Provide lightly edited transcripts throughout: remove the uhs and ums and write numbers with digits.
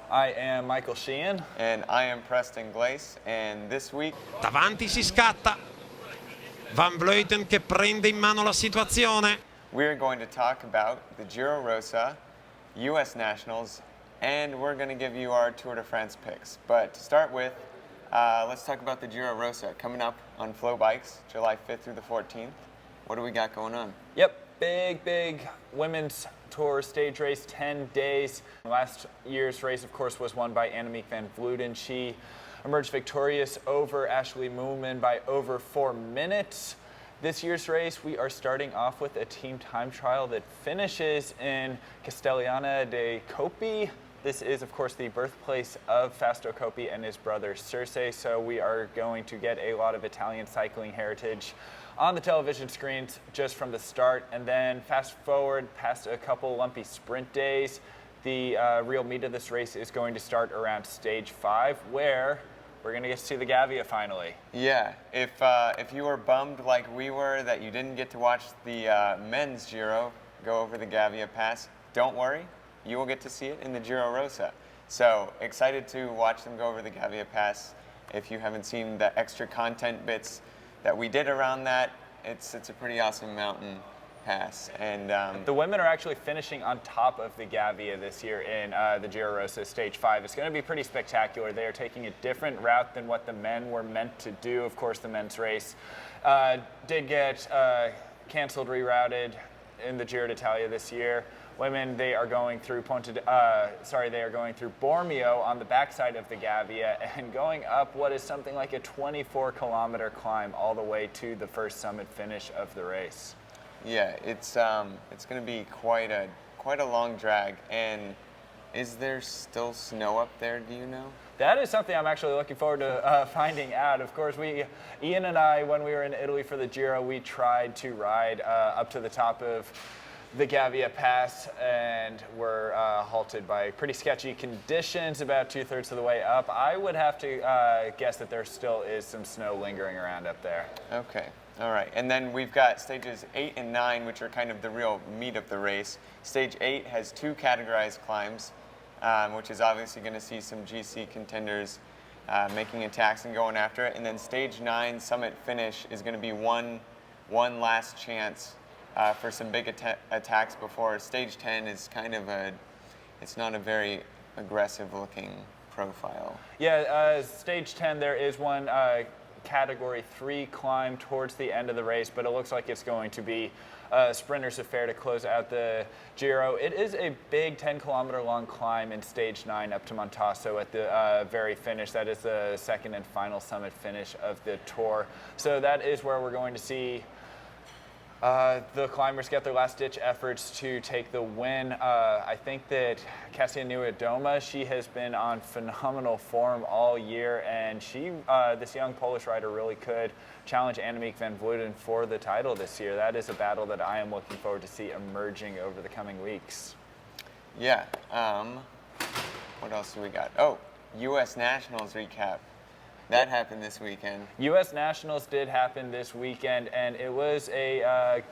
I am Michael Sheehan. And I am Preston Glace, and this week... Davanti si scatta. Van Vleuten che prende in mano la situazione. We're going to talk about the Giro Rosa, U.S. Nationals, and we're going to give you our Tour de France picks. But to start with, let's talk about the Giro Rosa coming up on FloBikes, July 5th through the 14th. What do we got going on? Yep, big women's tour stage race, 10 days. Last year's race, of course, was won by Annemiek van Vleuten. She emerged victorious over Ashley Moolman by over 4 minutes. This year's race, we are starting off with a team time trial that finishes in Castellana de Coppi. This is, of course, the birthplace of Fausto Coppi and his brother Circe, so we are going to get a lot of Italian cycling heritage on the television screens just from the start. And then fast forward past a couple lumpy sprint days, the real meat of this race is going to start around stage 5, where we're going to get to see the Gavia finally. Yeah, if you were bummed like we were that you didn't get to watch the men's Giro go over the Gavia Pass, don't worry. You will get to see it in the Giro Rosa. So excited to watch them go over the Gavia Pass. If you haven't seen the extra content bits that we did around that, it's a pretty awesome mountain pass. And the women are actually finishing on top of the Gavia this year in the Giro Rosa Stage 5. It's going to be pretty spectacular. They are taking a different route than what the men were meant to do. Of course, the men's race did get canceled, rerouted in the Giro d'Italia this year. Women, they are going through Bormio on the backside of the Gavia and going up what is something like a 24-kilometer climb all the way to the first summit finish of the race. Yeah, it's going to be quite a long drag. And is there still snow up there? Do you know? That is something I'm actually looking forward to finding out. Of course, Ian and I, when we were in Italy for the Giro, we tried to ride up to the top of the Gavia Pass and were halted by pretty sketchy conditions about 2/3 of the way up. I would have to guess that there still is some snow lingering around up there. Okay, all right. And then we've got stages 8 and 9, which are kind of the real meat of the race. Stage 8 has 2 categorized climbs, which is obviously going to see some GC contenders making attacks and going after it. And then stage 9, summit finish, is going to be one last chance for some big attacks before stage 10 is kind of it's not a very aggressive looking profile. Yeah, stage 10, there is one category 3 climb towards the end of the race, but it looks like it's going to be a sprinter's affair to close out the Giro. It is a big 10-kilometer long climb in stage 9 up to Montasso at the very finish. That is the second and final summit finish of the Tour. So that is where we're going to see the climbers get their last-ditch efforts to take the win. I think that Kasia Niewiadoma, she has been on phenomenal form all year, and this young Polish rider really could challenge Annemiek van Vleuten for the title this year. That is a battle that I am looking forward to see emerging over the coming weeks. Yeah. What else do we got? Oh, U.S. Nationals recap. That happened this weekend. U.S. Nationals did happen this weekend, and it was a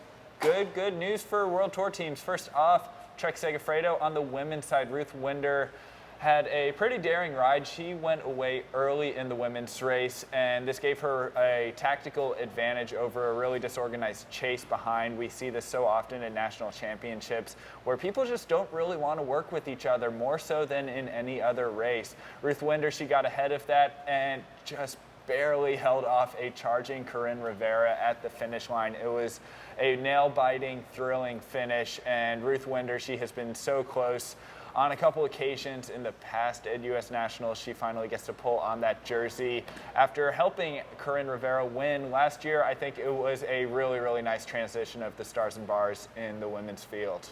good news for World Tour teams. First off, Trek Segafredo on the women's side. Ruth Winder had a pretty daring ride. She went away early in the women's race, and this gave her a tactical advantage over a really disorganized chase behind. We see this so often in national championships where people just don't really want to work with each other, more so than in any other race. Ruth Winder, she got ahead of that and just barely held off a charging Corinne Rivera at the finish line. It was a nail-biting, thrilling finish, and Ruth Winder, she has been so close on a couple occasions in the past at U.S. Nationals. She finally gets to pull on that jersey after helping Corinne Rivera win last year. I think it was a really nice transition of the stars and bars in the women's field.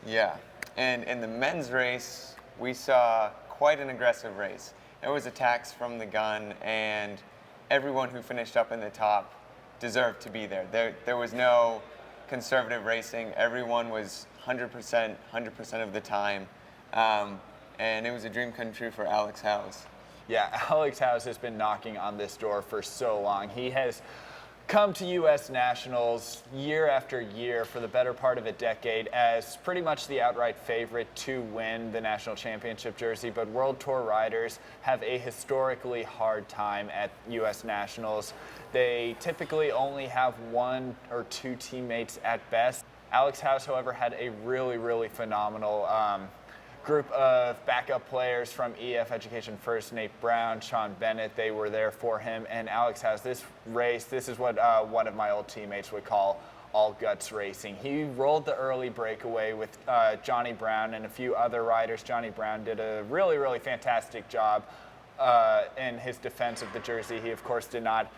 Yeah, and in the men's race, we saw quite an aggressive race. There was attacks from the gun, and everyone who finished up in the top deserved to be there. There was no conservative racing. Everyone was 100% of the time. And it was a dream come true for Alex Howes. Yeah, Alex Howes has been knocking on this door for so long. He has come to U.S. Nationals year after year for the better part of a decade as pretty much the outright favorite to win the national championship jersey, but World Tour riders have a historically hard time at U.S. Nationals. They typically only have 1 or 2 teammates at best. Alex HOWES, however, had a really phenomenal group of backup players from EF Education First, Nate Brown, Sean Bennett. They were there for him. And Alex HOWES, this race, this is what one of my old teammates would call all guts racing. He rolled the early breakaway with Johnny Brown and a few other riders. Johnny Brown did a really fantastic job in his defense of the jersey. He, of course, did not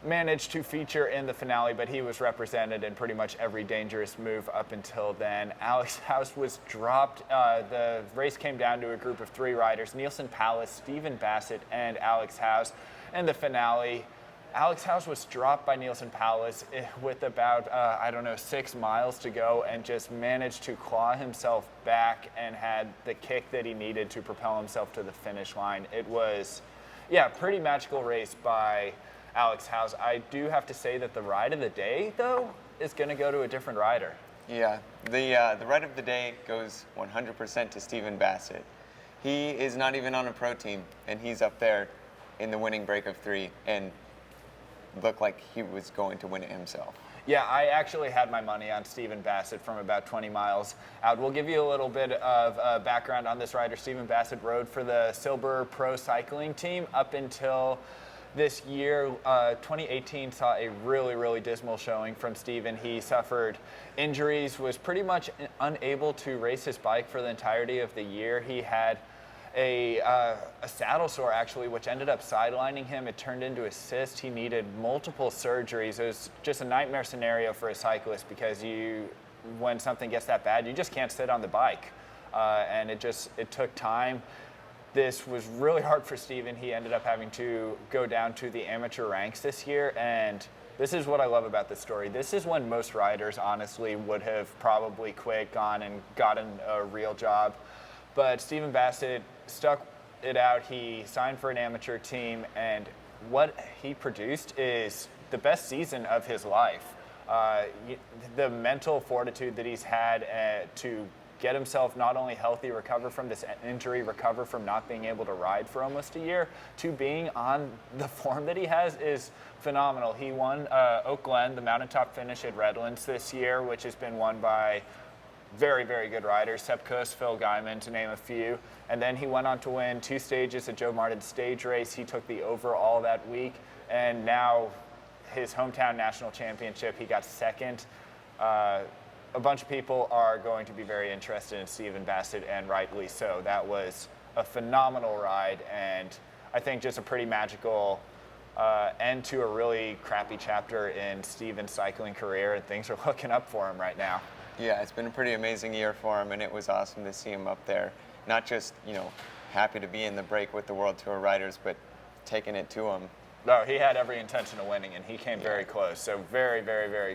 managed to feature in the finale, but he was represented in pretty much every dangerous move up until then. Alex HOWES was dropped. The race came down to a group of 3 riders, Nielsen Pallas, Stephen Bassett, and Alex HOWES. In the finale, Alex HOWES was dropped by Nielsen Pallas with about, 6 miles to go and just managed to claw himself back and had the kick that he needed to propel himself to the finish line. It was, pretty magical race by Alex HOWES. I do have to say that the ride of the day, though, is going to go to a different rider. Yeah, the ride of the day goes 100% to Stephen Bassett. He is not even on a pro team, and he's up there in the winning break of 3 and looked like he was going to win it himself. Yeah, I actually had my money on Stephen Bassett from about 20 miles out. We'll give you a little bit of background on this rider. Stephen Bassett rode for the Silber Pro Cycling Team up until this year. 2018 saw a really dismal showing from Stephen. He suffered injuries, was pretty much unable to race his bike for the entirety of the year. He had a saddle sore, actually, which ended up sidelining him. It turned into a cyst. He needed multiple surgeries. It was just a nightmare scenario for a cyclist because when something gets that bad, you just can't sit on the bike. And it took time. This was really hard for Stephen. He ended up having to go down to the amateur ranks this year, and this is what I love about this story. This is when most riders, honestly, would have probably quit, gone and gotten a real job. But Stephen Bassett stuck it out. He signed for an amateur team, and what he produced is the best season of his life. The mental fortitude that he's had to get himself not only healthy, recover from this injury, recover from not being able to ride for almost a year, to being on the form that he has is phenomenal. He won Oak Glen, the mountaintop finish at Redlands this year, which has been won by very good riders, Sepp Kuss, Phil Guyman, to name a few. And then he went on to win 2 stages at Joe Martin's stage race. He took the overall that week, and now his hometown national championship, he got 2nd. A bunch of people are going to be very interested in Stephen Bassett, and rightly so. That was a phenomenal ride, and I think just a pretty magical end to a really crappy chapter in Stephen's cycling career, and things are looking up for him right now. Yeah, it's been a pretty amazing year for him, and it was awesome to see him up there. Not just, happy to be in the break with the World Tour riders, but taking it to him. No, he had every intention of winning, and he came very close. So very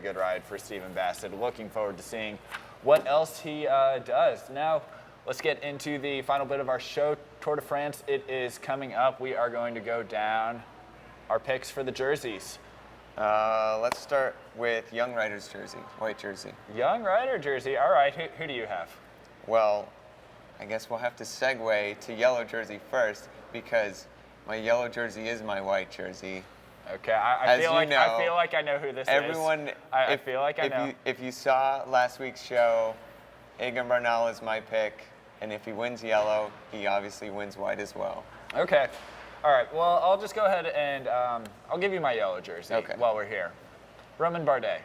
good ride for Stephen Bassett. Looking forward to seeing what else he does. Now, let's get into the final bit of our show. Tour de France, it is coming up. We are going to go down our picks for the jerseys. Let's start with Young Rider's jersey, white jersey. Young Rider jersey. All right, who do you have? Well, I guess we'll have to segue to yellow jersey first, because my yellow jersey is my white jersey. Okay, I feel like I know who this everyone, is. I feel like I know. If you saw last week's show, Egan Bernal is my pick, and if he wins yellow, he obviously wins white as well. Okay. All right, well, I'll just go ahead and I'll give you my yellow jersey while we're here. Romain Bardet.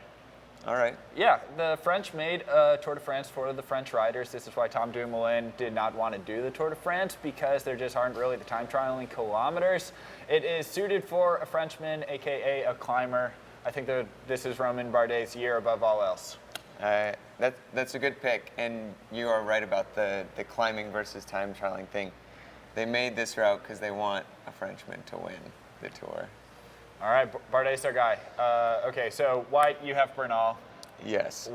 All right. Yeah, the French made a Tour de France for the French riders. This is why Tom Dumoulin did not want to do the Tour de France, because there just aren't really the time trialing kilometers. It is suited for a Frenchman, aka a climber. I think that this is Romain Bardet's year above all else. That's a good pick, and you are right about the climbing versus time trialing thing. They made this route because they want a Frenchman to win the Tour. All right, Bardet's our guy. Okay, so white, you have Bernal. Yes.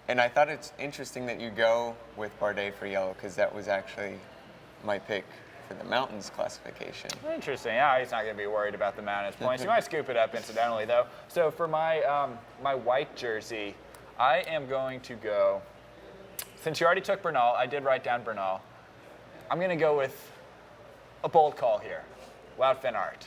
And I thought it's interesting that you go with Bardet for yellow, because that was actually my pick for the mountains classification. Interesting. Yeah, he's not going to be worried about the mountains points. He might scoop it up incidentally, though. So for my my white jersey, I am going to go. Since you already took Bernal, I did write down Bernal. I'm going to go with a bold call here. Wout van Aert.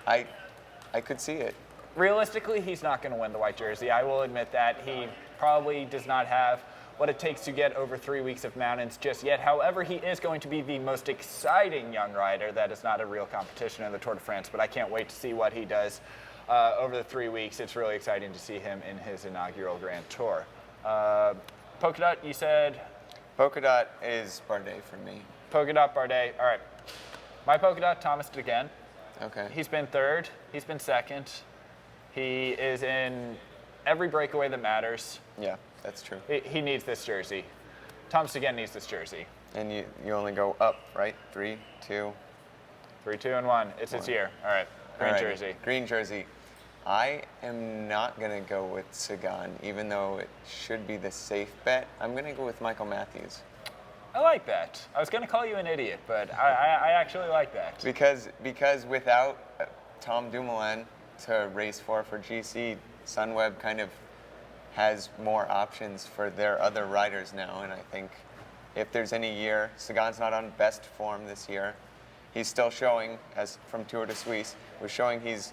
I could see it. Realistically, he's not going to win the white jersey. I will admit that. He probably does not have what it takes to get over 3 weeks of mountains just yet. However, he is going to be the most exciting young rider that is not a real competition in the Tour de France, but I can't wait to see what he does over the 3 weeks. It's really exciting to see him in his inaugural Grand Tour. Polka dot, you said? Polka dot is Bardet for me. Polka dot, Bardet. All right. My polka dot, Thomas again. Okay. He's been third. He's been second. He is in every breakaway that matters. Yeah, that's true. He needs this jersey. Thomas again needs this jersey. And you only go up, right? 3, 2. 3, 2, and 1. It's his year. All right. Green Alrighty. jersey. Green jersey. I am not going to go with Sagan, even though it should be the safe bet. I'm going to go with Michael Matthews. I like that. I was going to call you an idiot, but I actually like that. Because without Tom Dumoulin to race for GC, Sunweb kind of has more options for their other riders now. And I think if there's any year, Sagan's not on best form this year. He's still showing, as from Tour de Suisse, was showing he's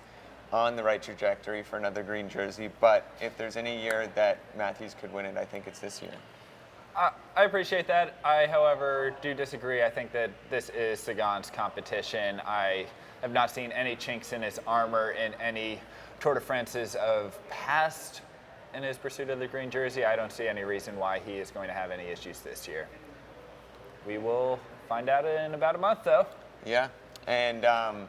on the right trajectory for another green jersey. But if there's any year that Matthews could win it, I think it's this year. I appreciate that. I, however, do disagree. I think that this is Sagan's competition. I have not seen any chinks in his armor in any Tour de France's of past in his pursuit of the green jersey. I don't see any reason why he is going to have any issues this year. We will find out in about a month, though. Yeah, and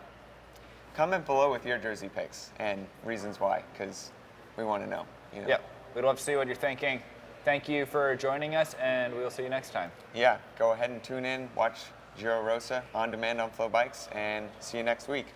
comment below with your jersey picks and reasons why, because we want to know. You know? Yep, we'd love to see what you're thinking. Thank you for joining us, and we will see you next time. Yeah, go ahead and tune in, watch Giro Rosa on demand on FloBikes, and see you next week.